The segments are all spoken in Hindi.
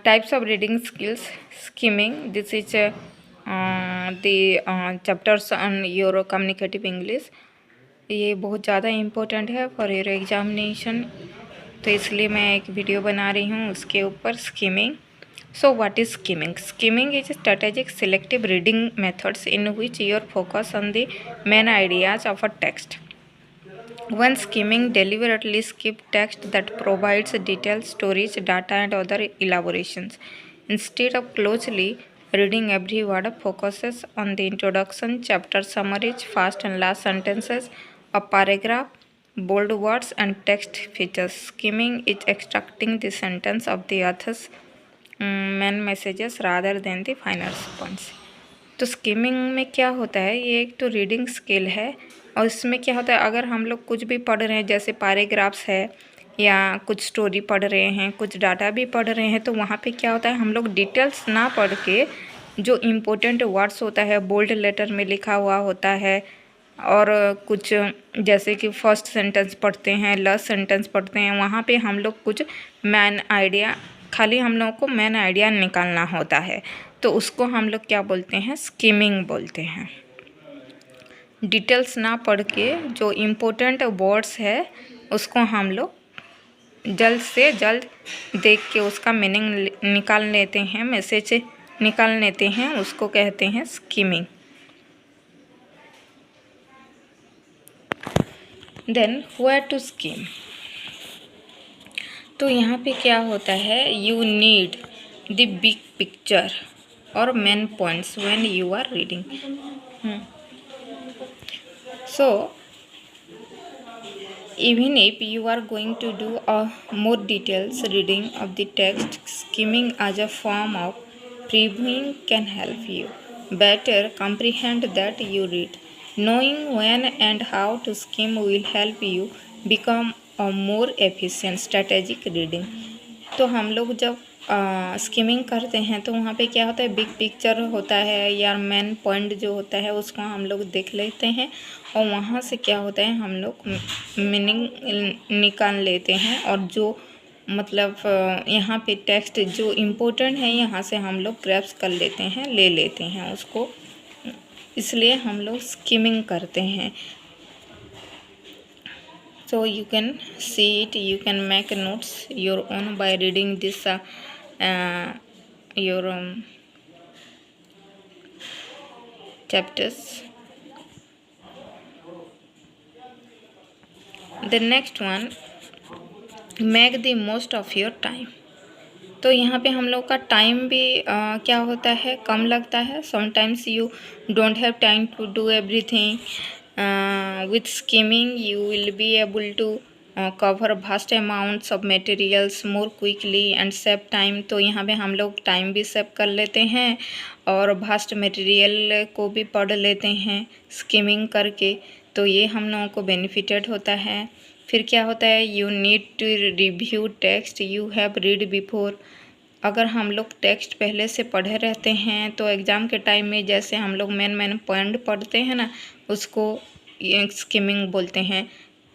Types of reading skills. Skimming. This is the chapters on your communicative English. ये बहुत ज़्यादा इम्पोर्टेंट है फॉर योर एग्जामिनेशन, तो इसलिए मैं एक वीडियो बना रही हूँ उसके ऊपर. Skimming. So what is skimming? Skimming is strategic selective reading methods in which your focus on the main ideas of a text. When skimming deliberately skip text that provides detailed storage, data and other elaborations. Instead of closely reading every word, focuses on the introduction, chapter summaries, first and last sentences, a paragraph, bold words and text features. Skimming is extracting the sentence of the author's main messages rather than the final points. तो स्किमिंग में क्या होता है, ये एक तो रीडिंग स्किल है और इसमें क्या होता है, अगर हम लोग कुछ भी पढ़ रहे हैं जैसे पैराग्राफ्स है या कुछ स्टोरी पढ़ रहे हैं, कुछ डाटा भी पढ़ रहे हैं, तो वहाँ पे क्या होता है, हम लोग डिटेल्स ना पढ़ के जो इम्पोर्टेंट वर्ड्स होता है बोल्ड लेटर में लिखा हुआ होता है, और कुछ जैसे कि फर्स्ट सेंटेंस पढ़ते हैं, लास्ट सेंटेंस पढ़ते हैं, वहाँ पे हम लोग कुछ मेन आइडिया, खाली हम लोगों को मेन आइडिया निकालना होता है, तो उसको हम लोग क्या बोलते हैं, स्किमिंग बोलते हैं. डिटेल्स ना पढ़ के जो इम्पोर्टेंट वर्ड्स है उसको हम लोग जल्द से जल्द देख के उसका मीनिंग निकाल लेते हैं, मैसेज निकाल लेते हैं, उसको कहते हैं skimming. Then where to skim. तो यहाँ पे क्या होता है, you need the big picture और main points when you are reading. So even if you are going to do a more details reading of the text, skimming as a form of previewing can help you better comprehend that you read. Knowing when and how to skim will help you become a more efficient strategic reading. तो हम लोग जब स्किमिंग करते हैं तो वहाँ पे क्या होता है, बिग पिक्चर होता है या मेन पॉइंट जो होता है उसको हम लोग देख लेते हैं और वहाँ से क्या होता है, हम लोग मीनिंग निकाल लेते हैं और जो मतलब यहाँ पे टेक्स्ट जो इम्पोर्टेंट है यहाँ से हम लोग ग्रैब्स कर लेते हैं, ले लेते हैं उसको, इसलिए हम लोग स्किमिंग करते हैं. So you can see it, you can make notes your own by reading this your chapters. The next one, make the most of your time. तो यहाँ पे हम लोग का टाइम भी क्या होता है, कम लगता है. Sometimes you don't have time to do everything. With skimming you will be able to cover vast amounts of materials more quickly and save time. तो यहाँ पे हम लोग टाइम भी सेव कर लेते हैं और वास्ट मटेरियल को भी पढ़ लेते हैं स्किमिंग करके, तो ये हम लोगों को बेनिफिटेड होता है. फिर क्या होता है, you need to review text you have read before. अगर हम लोग टेक्स्ट पहले से पढ़े रहते हैं तो एग्ज़ाम के टाइम में जैसे हम लोग मेन पॉइंट पढ़ते हैं ना, उसको स्किमिंग बोलते हैं.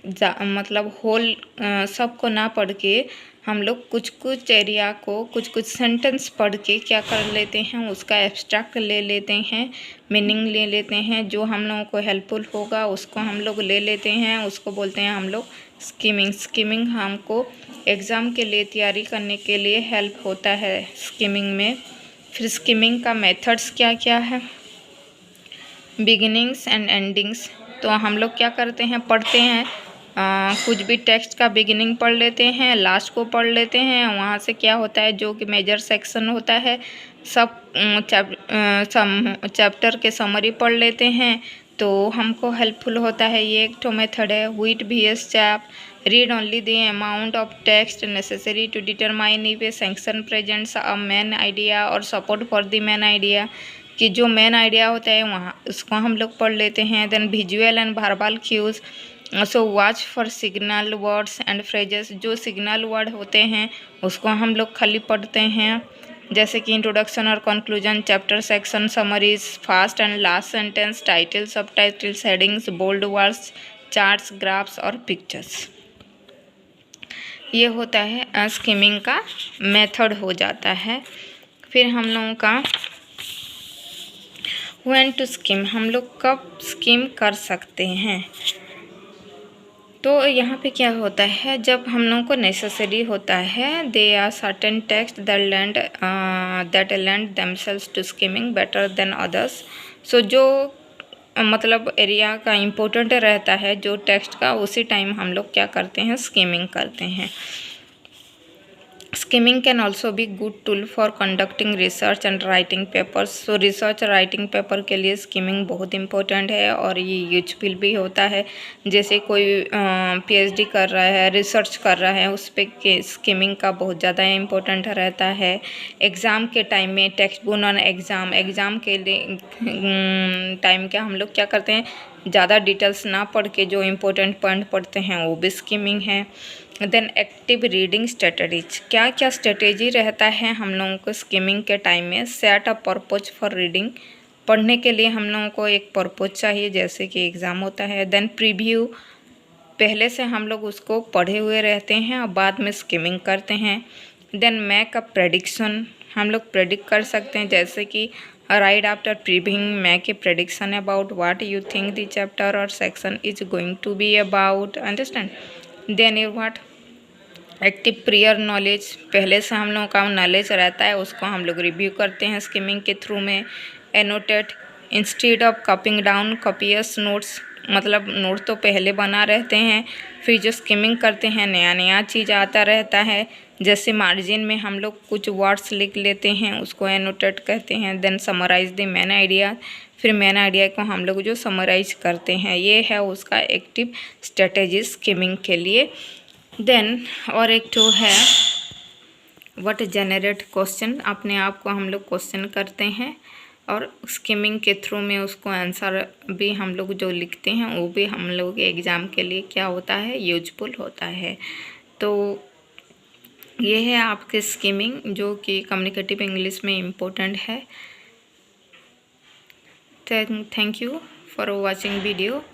मतलब होल सबको ना पढ़ के हम लोग कुछ कुछ एरिया को, कुछ कुछ सेंटेंस पढ़ के क्या कर लेते हैं, उसका एब्स्ट्रैक्ट ले लेते हैं, मीनिंग ले लेते हैं, जो हम लोगों को हेल्पफुल होगा उसको हम लोग ले लेते हैं, उसको बोलते हैं हम लोग स्किमिंग. स्किमिंग हमको एग्ज़ाम के लिए तैयारी करने के लिए हेल्प होता है स्किमिंग में. फिर स्किमिंग का मेथड्स क्या क्या है, बिगिनिंग्स एंड एंडिंग्स. तो हम लोग क्या करते हैं, पढ़ते हैं कुछ भी टेक्स्ट का बिगिनिंग पढ़ लेते हैं, लास्ट को पढ़ लेते हैं, वहाँ से क्या होता है जो कि मेजर सेक्शन होता है सब चैप्टर के समरी पढ़ लेते हैं, तो हमको हेल्पफुल होता है. ये एक तो मेथड है. विट VS चैप. Read only the amount of text necessary to determine if a section presents a main idea और support for the main idea. कि जो मेन आइडिया होता है वहाँ उसको हम लोग पढ़ लेते हैं. Then visual and verbal cues. So watch for signal words and phrases. जो सिग्नल वर्ड होते हैं उसको हम लोग खाली पढ़ते हैं, जैसे कि इंट्रोडक्शन और conclusion, chapter section summaries, first and last sentence, title, subtitles, headings, bold words, charts, graphs और पिक्चर्स. ये होता है स्किमिंग का मेथड हो जाता है। फिर हम लोगों का व्हेन टू स्किम, हम लोग कब स्किम कर सकते हैं। तो यहाँ पे क्या होता है, जब हम लोगों को नेसेसरी होता है, there are certain text that lend themselves to skimming better than others. So जो मतलब एरिया का इम्पोर्टेंट रहता है जो टेक्स्ट का, उसी टाइम हम लोग क्या करते हैं, स्किमिंग करते हैं। Skimming can also be good tool for conducting research and writing papers. So research writing paper के लिए स्किमिंग बहुत इम्पोर्टेंट है और ये यूजफुल भी होता है। जैसे कोई पीएचडी कर रहा है, रिसर्च कर रहा है, उस पर स्किमिंग का बहुत ज़्यादा इम्पोर्टेंट रहता है। एग्ज़ाम के टाइम में टेक्स्ट बुक ऑन एग्ज़ाम के लिए टाइम क्या हम लोग क्या करते हैं, ज़्यादा डिटेल्स ना पढ़ के जो इम्पोर्टेंट पॉइंट पढ़ते हैं वो भी स्किमिंग है। देन एक्टिव रीडिंग स्ट्रेटजीज, क्या क्या स्ट्रेटेजी रहता है हम लोगों को स्किमिंग के टाइम में। Set a purpose for reading, पढ़ने के लिए हम लोगों को एक पर्पज चाहिए, जैसे कि एग्ज़ाम होता है। देन प्रीव्यू, पहले से हम लोग उसको पढ़े हुए रहते हैं और बाद में स्किमिंग करते हैं। देन मेक अ प्रेडिक्शन, हम लोग प्रेडिक्ट कर सकते हैं, जैसे कि right after previewing make a prediction about what you think the chapter और section is going to be about, understand. Then you what active prior knowledge, पहले से हम लोगों का नॉलेज रहता है, उसको हम लोग रिव्यू करते हैं स्किमिंग के थ्रू में। Annotate instead of कॉपिंग down copious notes, मतलब नोट तो पहले बना रहते हैं, फिर जो स्किमिंग करते हैं नया नया चीज़ आता रहता है। जैसे मार्जिन में हम लोग कुछ वर्ड्स लिख लेते हैं, उसको एनोटेट कहते हैं। Then summarise the main idea, फिर मेन आइडिया को हम लोग जो समराइज करते हैं, ये है उसका एक्टिव स्ट्रेटेजी स्किमिंग के लिए। देन और एक तो है व्हाट जनरेट क्वेश्चन, अपने आप को हम लोग क्वेश्चन करते हैं और स्किमिंग के थ्रू में उसको आंसर भी हम लोग जो लिखते हैं वो भी हम लोग के एग्ज़ाम के लिए क्या होता है, यूजफुल होता है। तो ये है आपके स्किमिंग जो कि कम्युनिकेटिव इंग्लिश में इम्पोर्टेंट है। Thank you for watching video.